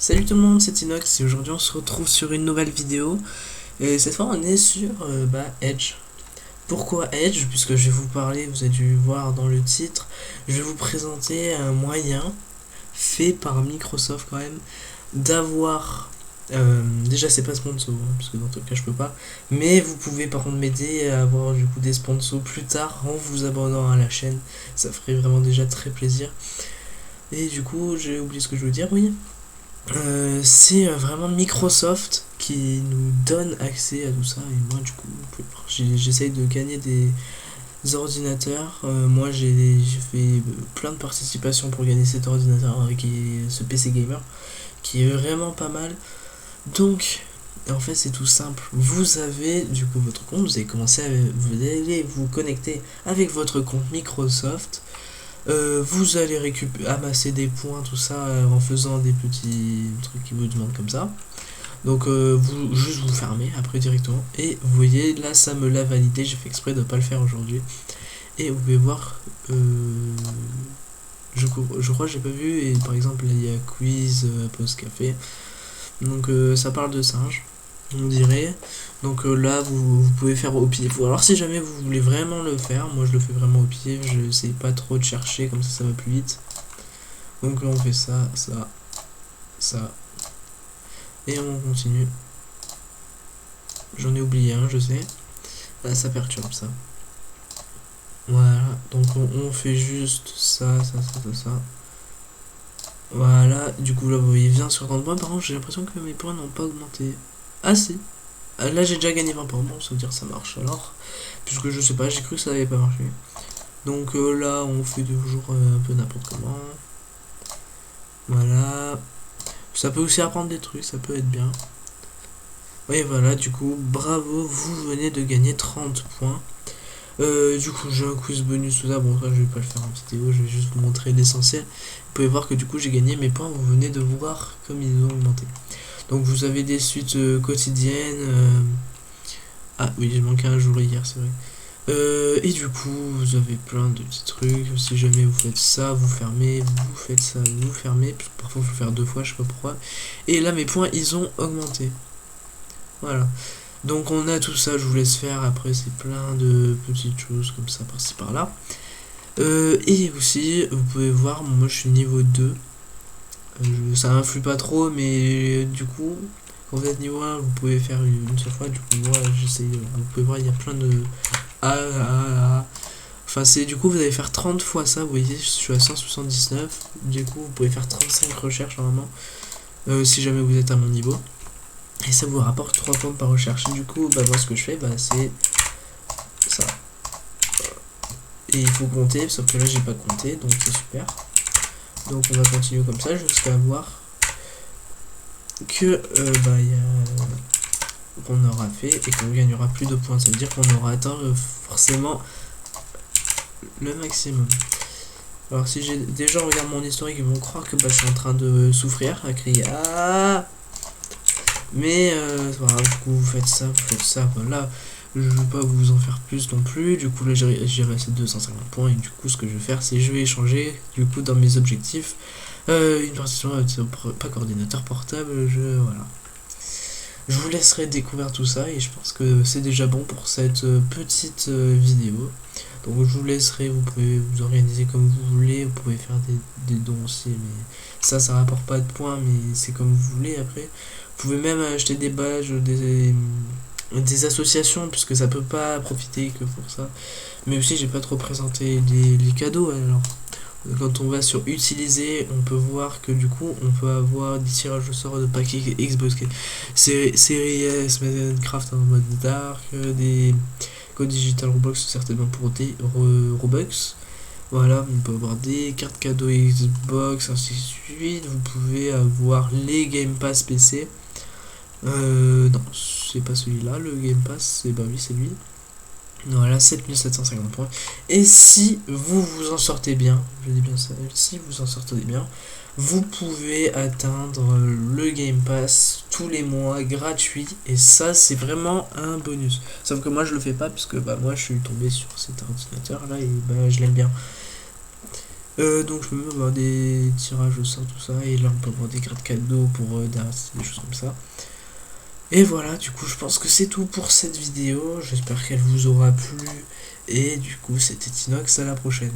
Salut tout le monde, c'est Inox et aujourd'hui on se retrouve sur une nouvelle vidéo. Et cette fois on est sur Edge. Pourquoi Edge? Puisque je vais vous parler, vous avez dû voir dans le titre, je vais vous présenter un moyen fait par Microsoft quand même d'avoir... déjà c'est pas sponsor, hein, parce que dans tout cas je peux pas. Mais vous pouvez par contre m'aider à avoir du coup des sponsors plus tard en vous abonnant à la chaîne. Ça ferait vraiment déjà très plaisir. Et du coup j'ai oublié ce que je veux dire, oui. C'est vraiment Microsoft qui nous donne accès à tout ça et moi du coup j'essaye de gagner des ordinateurs. Moi j'ai fait plein de participations pour gagner cet ordinateur qui est ce PC gamer qui est vraiment pas mal. Donc en fait c'est tout simple, vous avez du coup votre compte, vous allez vous connecter avec votre compte Microsoft. Vous allez amasser des points, tout ça, en faisant des petits trucs qui vous demandent comme ça. Donc juste vous fermez après directement. Et vous voyez, là ça me l'a validé, j'ai fait exprès de ne pas le faire aujourd'hui. Et vous pouvez voir, je crois que j'ai pas vu, et par exemple là il y a quiz, pause café. Donc ça parle de singes, on dirait. Donc là vous pouvez faire au pied. Alors si jamais vous voulez vraiment le faire, moi je le fais vraiment au pied, je sais pas trop de chercher, comme ça va plus vite. Donc là on fait ça, ça, et on continue. J'en ai oublié un, je sais. Là ça perturbe ça. Voilà, donc on fait juste ça. Voilà, du coup là vous voyez, vient sur 30 points. Par contre j'ai l'impression que mes points n'ont pas augmenté. Ah si, là j'ai déjà gagné 20 points, bon ça veut dire que ça marche alors. Puisque je sais pas, j'ai cru que ça avait pas marché. Donc là on fait toujours un peu n'importe comment. Voilà. Ça peut aussi apprendre des trucs, ça peut être bien. Et voilà, du coup, bravo, vous venez de gagner 30 points. Du coup j'ai un quiz bonus tout ça, bon ça je vais pas le faire en vidéo, je vais juste vous montrer l'essentiel. Vous pouvez voir que du coup j'ai gagné mes points, vous venez de voir comme ils ont augmenté. Donc vous avez des suites quotidiennes. Ah oui, j'ai manqué un jour hier, c'est vrai. Et du coup vous avez plein de petits trucs. Si jamais vous faites ça, vous fermez, vous faites ça, vous fermez. Parfois il faut faire deux fois, je sais pas pourquoi. Et là mes points ils ont augmenté. Voilà. Donc on a tout ça, je vous laisse faire, après c'est plein de petites choses comme ça par-ci par-là. Et aussi, vous pouvez voir, moi je suis niveau 2. Ça influe pas trop, mais du coup, quand vous êtes niveau 1, vous pouvez faire une seule fois. Du coup, moi j'essaie, vous pouvez voir, il y a plein de... Enfin, c'est du coup, vous allez faire 30 fois ça, vous voyez, je suis à 179. Du coup, vous pouvez faire 35 recherches normalement, si jamais vous êtes à mon niveau. Et ça vous rapporte 3 points par recherche. Et du coup, moi ce que je fais, c'est ça. Et il faut compter, sauf que là j'ai pas compté, donc c'est super. Donc on va continuer comme ça jusqu'à voir que qu'on aura fait et qu'on gagnera plus de points. Ça veut dire qu'on aura atteint forcément le maximum. Alors si j'ai des gens regardent mon historique, ils vont croire que je suis en train de souffrir, à crier ah. Mais voilà, du coup vous faites ça, voilà. Je ne vais pas vous en faire plus non plus. Du coup là j'ai resté 250 points. Et du coup ce que je vais faire, c'est je vais échanger du coup dans mes objectifs une partition pas coordinateur portable. Voilà. Je vous laisserai découvrir tout ça et je pense que c'est déjà bon pour cette petite vidéo. Donc je vous laisserai, vous pouvez vous organiser comme vous voulez, vous pouvez faire des dons aussi, mais ça rapporte pas de points, mais c'est comme vous voulez après. Vous pouvez même acheter des badges, des associations, puisque ça peut pas profiter que pour ça. Mais aussi j'ai pas trop présenté les cadeaux, alors quand on va sur utiliser, on peut voir que du coup on peut avoir des tirages au sort de paquets Xbox série S, Minecraft en mode dark, des codes digital Roblox certainement pour des Robux. Voilà, on peut avoir des cartes cadeaux Xbox, ainsi de suite. Vous pouvez avoir les Game Pass PC. Non, c'est pas celui-là, le Game Pass, c'est oui, c'est lui. Voilà, 7750 points. Et si vous vous en sortez bien, je dis bien ça, si vous en sortez bien, vous pouvez atteindre le Game Pass tous les mois gratuit. Et ça, c'est vraiment un bonus. Sauf que moi, je le fais pas, puisque moi, je suis tombé sur cet ordinateur là et je l'aime bien. Donc je peux même avoir des tirages au sort, tout ça, et là on peut avoir des cartes cadeaux pour DAS, des choses comme ça. Et voilà, du coup je pense que c'est tout pour cette vidéo, j'espère qu'elle vous aura plu, et du coup c'était Inox, à la prochaine.